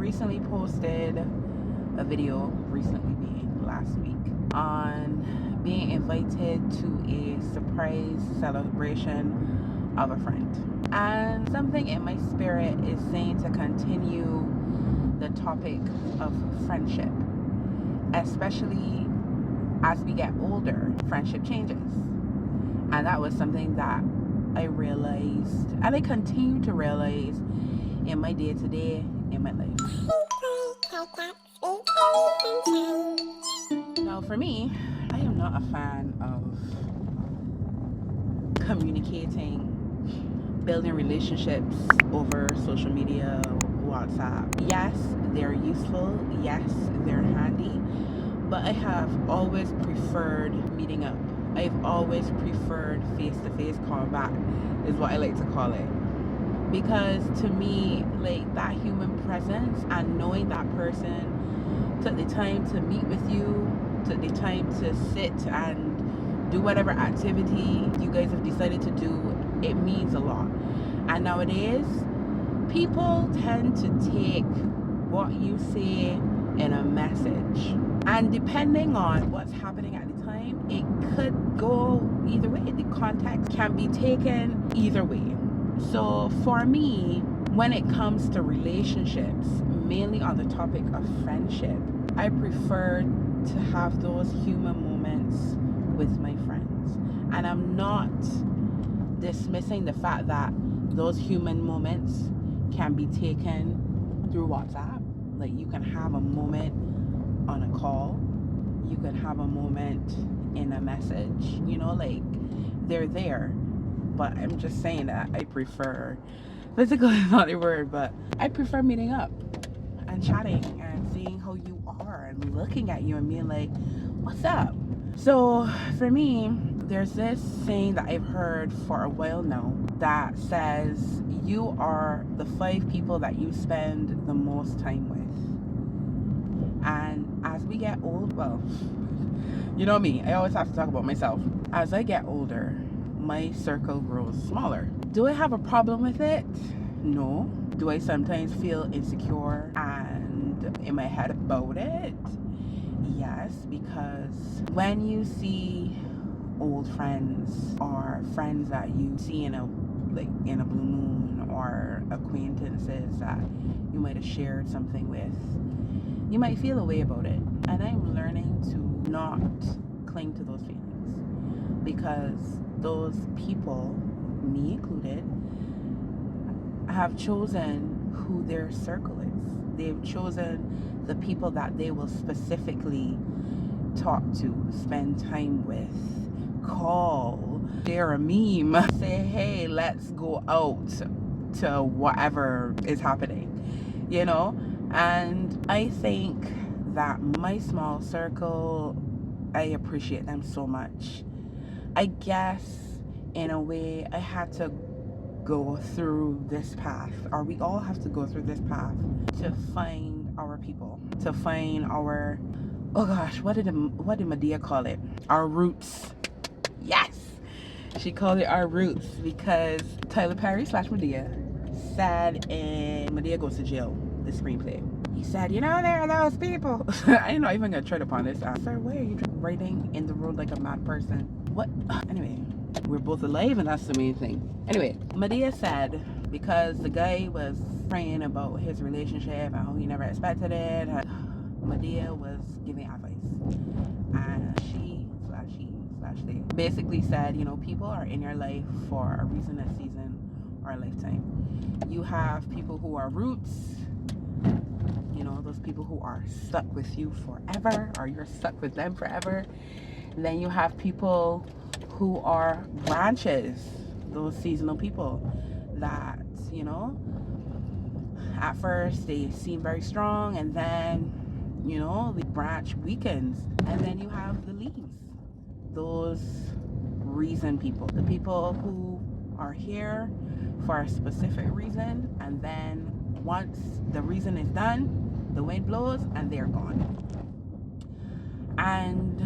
recently posted a video, recently being last week, on being invited to a surprise celebration of a friend. And something in my spirit is saying to continue the topic of friendship, especially as we get older. Friendship changes, and that was something that I realized, and I continue to realize in my day-to-day, in my life. Now for me, I am not a fan of communicating, building relationships over social media, WhatsApp. Yes, they're useful. Yes, they're handy. But I have always preferred meeting up. I've always preferred face-to-face combat, is what I like to call it. Because to me, like, that human presence and knowing that person took the time to meet with you, took the time to sit and do whatever activity you guys have decided to do, it means a lot. And nowadays, people tend to take what you say in a message, and depending on what's happening at the time, it could go either way. The context can be taken either way. So for me, when it comes to relationships, mainly on the topic of friendship, I prefer to have those human moments with my friends. And I'm not dismissing the fact that those human moments can be taken through WhatsApp. Like, you can have a moment on a call, you can have a moment in a message, you know, like, they're there. But I'm just saying that I prefer, physical is not a word, but I prefer meeting up and chatting and seeing how you are and looking at you and being like, what's up? So for me, there's this saying that I've heard for a while now that says you are the 5 people that you spend the most time with. And as we get old, well, you know me, I always have to talk about myself. As I get older, my circle grows smaller. Do I have a problem with it? No. Do I sometimes feel insecure and in my head about it? Yes, because when you see old friends or friends that you see in a blue moon, or acquaintances that you might have shared something with, you might feel a way about it. And I'm learning to not cling to those feelings, because those people, me included, have chosen who their circle is. They've chosen the people that they will specifically talk to, spend time with, call, share a meme, say, hey, let's go out to whatever is happening, you know? And I think that my small circle, I appreciate them so much. I guess in a way I had to go through this path, or we all have to go through this path to find our people, to find our, oh gosh, what did Medea call it? Our roots. Yes, she called it our roots, because Tyler Perry / Medea said in Medea Goes to Jail, the screenplay, he said, you know, there are those people. I'm not even gonna tread upon this. Sir, why are you writing in the road like a mad person? What? Anyway, we're both alive, and that's the main thing. Anyway, Medea said, because the guy was praying about his relationship and how he never expected it, Medea was giving advice, and they basically said, you know, people are in your life for a reason, a season, or a lifetime. You have people who are roots, you know, those people who are stuck with you forever, or you're stuck with them forever. And then you have people who are branches, those seasonal people that, you know, at first they seem very strong, and then, you know, the branch weakens. And then you have the leaves, those reason people, the people who are here for a specific reason, and then once the reason is done, the wind blows and they're gone. And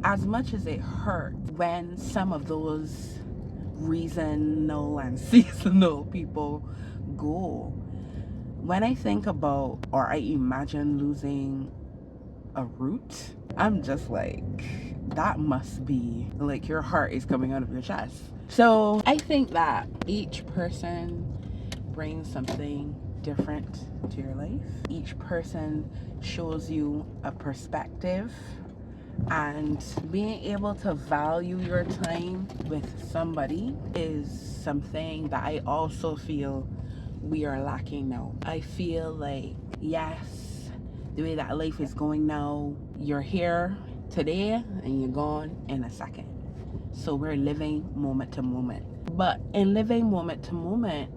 as much as it hurt when some of those reasonable and seasonal people go, when I think about or I imagine losing a root, I'm just like, that must be like your heart is coming out of your chest. So I think that each person brings something different to your life. Each person shows you a perspective, and being able to value your time with somebody is something that I also feel we are lacking now. I feel like, yes, the way that life is going now, you're here today and you're gone in a second. So we're living moment to moment. But in living moment to moment,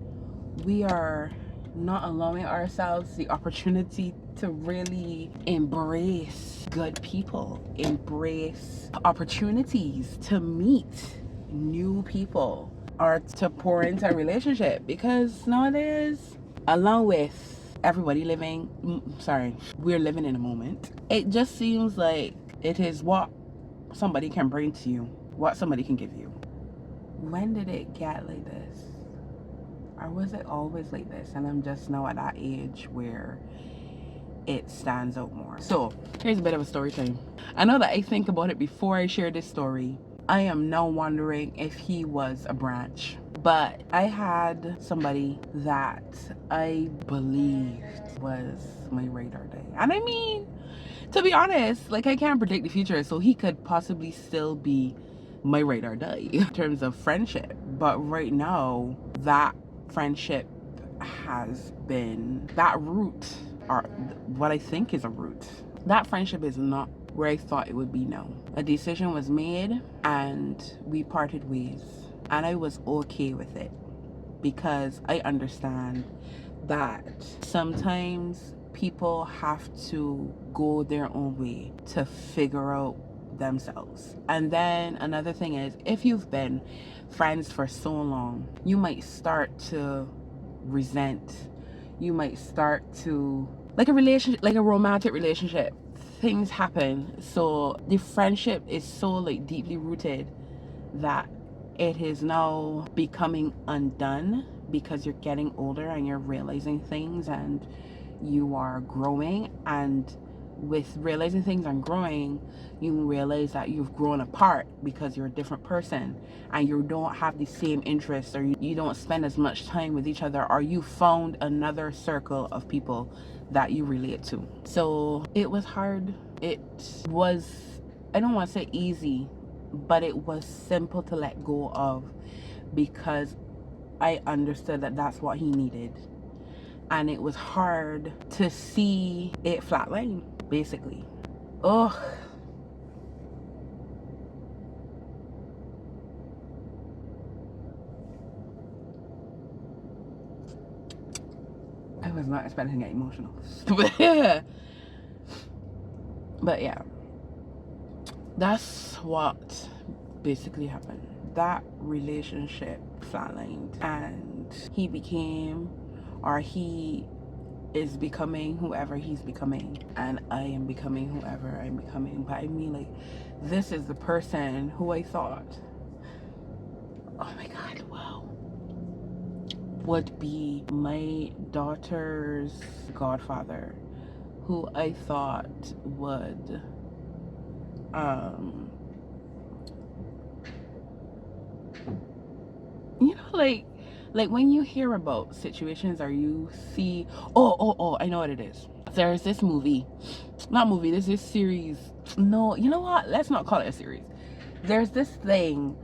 we are not allowing ourselves the opportunity to really embrace good people, embrace opportunities to meet new people, or to pour into a relationship. Because nowadays, along with everybody we're living in a moment, it just seems like it is what somebody can bring to you, what somebody can give you. When did it get like this? Or was it always like this? And I'm just now at that age where it stands out more. So here's a bit of a story time. I know that I think about it before I share this story. I am now wondering if he was a branch. But I had somebody that I believed was my ride or die. And I mean, to be honest, like, I can't predict the future, so he could possibly still be my ride or die in terms of friendship. But right now, that friendship has been, that root, or what I think is a root, that friendship is not where I thought it would be now. A decision was made and we parted ways, and I was okay with it, because I understand that sometimes people have to go their own way to figure out themselves. And then another thing is, if you've been friends for so long, you might start to resent, you might start to, like a relationship, like a romantic relationship, things happen, so the friendship is so like deeply rooted that it is now becoming undone, because you're getting older and you're realizing things and you are growing. And with realizing things and growing, you realize that you've grown apart because you're a different person and you don't have the same interests, or you don't spend as much time with each other, or you found another circle of people that you relate to. So it was hard. It was, I don't want to say easy, but it was simple to let go of, because I understood that that's what he needed. And it was hard to see it flatline, basically. Ugh. I was not expecting to get emotional. But yeah, that's what basically happened. That relationship flatlined, and he became, or he is becoming whoever he's becoming, and I am becoming whoever I'm becoming. But I mean, like, this is the person who I thought, oh my god, wow, would be my daughter's godfather, who I thought would you know, like when you hear about situations, or you see, oh, I know what it is. There's this there's this series. No, you know what, let's not call it a series. There's this thing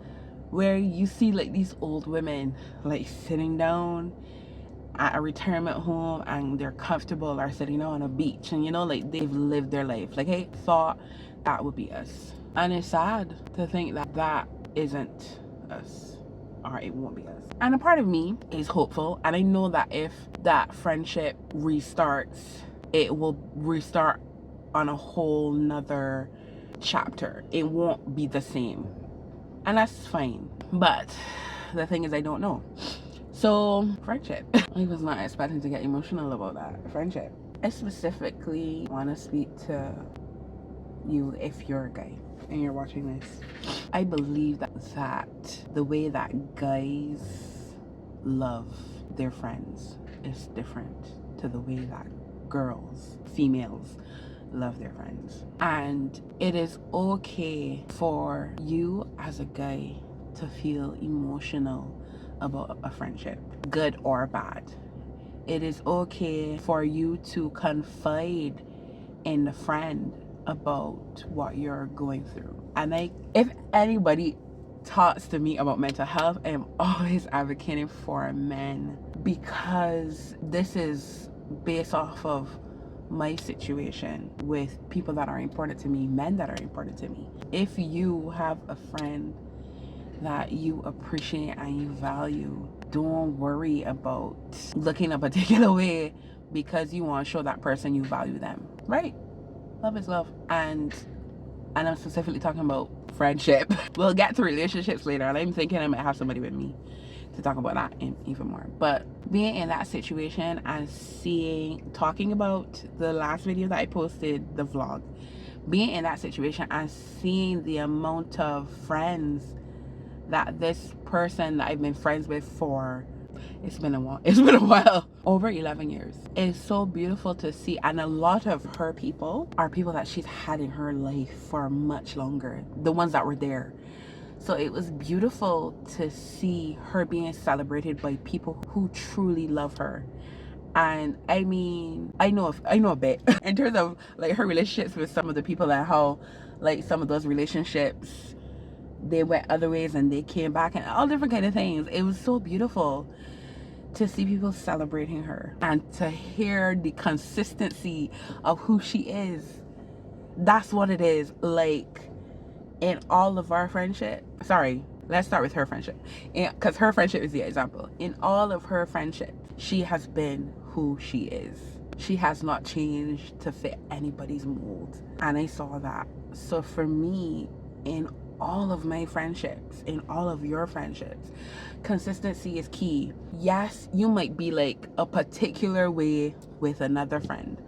where you see like these old women like sitting down at a retirement home, and they're comfortable, or sitting down on a beach, and you know, like, they've lived their life. Like, I thought that would be us, and it's sad to think that that isn't us, or it won't be us. And a part of me is hopeful, and I know that if that friendship restarts, it will restart on a whole nother chapter. It won't be the same, and that's fine. But the thing is, I don't know. So, friendship. I was not expecting to get emotional about that. Friendship. I specifically want to speak to you if you're a guy and you're watching this. I believe that the way that guys love their friends is different to the way that females love their friends. And it is okay for you as a guy to feel emotional about a friendship, good or bad. It is okay for you to confide in a friend about what you're going through. And if anybody talks to me about mental health, I'm always advocating for men, because this is based off of my situation with people that are important to me, men that are important to me. If you have a friend that you appreciate and you value, don't worry about looking a particular way because you want to show that person you value them, right? Love is love. And I'm specifically talking about friendship. We'll get to relationships later, and I'm thinking I might have somebody with me to talk about that even more. But being in that situation and talking about the last video that I posted, the vlog, being in that situation and seeing the amount of friends that this person that I've been friends with for, it's been a while, over 11 years, it's so beautiful to see. And a lot of her people are people that she's had in her life for much longer, the ones that were there. So it was beautiful to see her being celebrated by people who truly love her. And I mean, I know a bit in terms of like her relationships with some of the people, and how like some of those relationships, they went other ways and they came back and all different kind of things. It was so beautiful to see people celebrating her and to hear the consistency of who she is. That's what it is. Like, in all of our friendship, let's start with her friendship, because her friendship is the example. In all of her friendship, she has been who she is. She has not changed to fit anybody's mold, and I saw that. So for me, in all of my friendships, in all of your friendships, consistency is key. Yes, you might be like a particular way with another friend,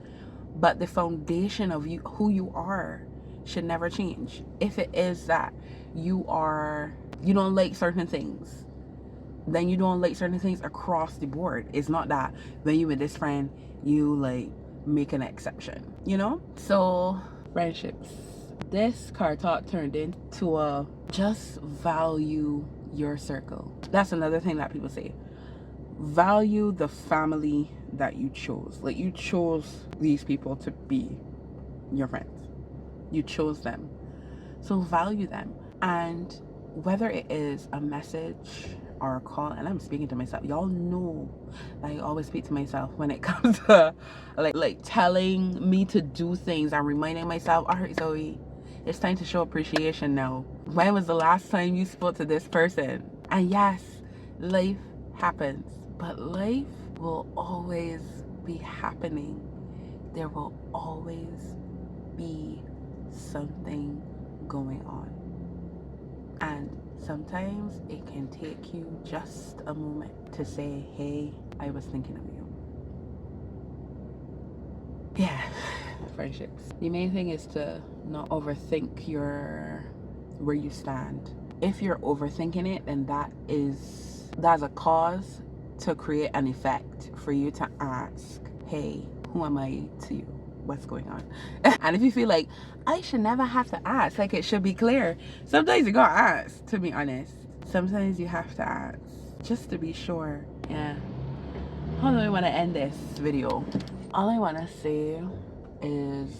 but the foundation of you, who you are, should never change. If it is that you don't like certain things, then you don't like certain things across the board. It's not that when you with this friend, you like make an exception, you know? So friendships, this card talk turned into a just value your circle. That's another thing that people say. Value the family that you chose. Like, you chose these people to be your friends. You chose them, so value them. And whether it is a message or a call, and I'm speaking to myself, y'all know that I always speak to myself when it comes to like telling me to do things and reminding myself, all right, Zoe, it's time to show appreciation now. When was the last time you spoke to this person? And yes, life happens, but life will always be happening. There will always be something going on, and sometimes it can take you just a moment to say, hey, I was thinking of you. Yeah. Friendships, the main thing is to not overthink where you stand. If you're overthinking it, then that's a cause to create an effect for you to ask, hey, who am I to you? What's going on? And if you feel like I should never have to ask, like it should be clear, sometimes you gotta ask. To be honest, sometimes you have to ask just to be sure. Yeah. How do I want to end this video? All I want to say is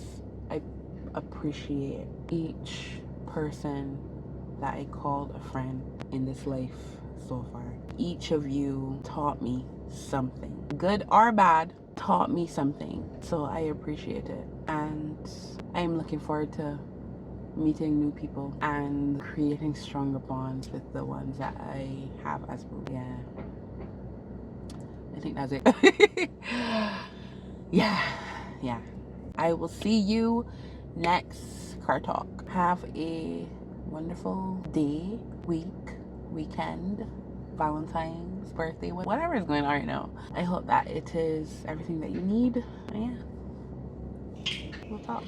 I appreciate each person that I called a friend in this life so far. Each of you taught me something, good or bad, taught me something. So I appreciate it, and I'm looking forward to meeting new people and creating stronger bonds with the ones that I have as well. Yeah, I think that's it. yeah. I will see you next Car Talk. Have a wonderful day, week, weekend, Valentine's, birthday, whatever is going on right now. I hope that it is everything that you need. Yeah, we'll talk.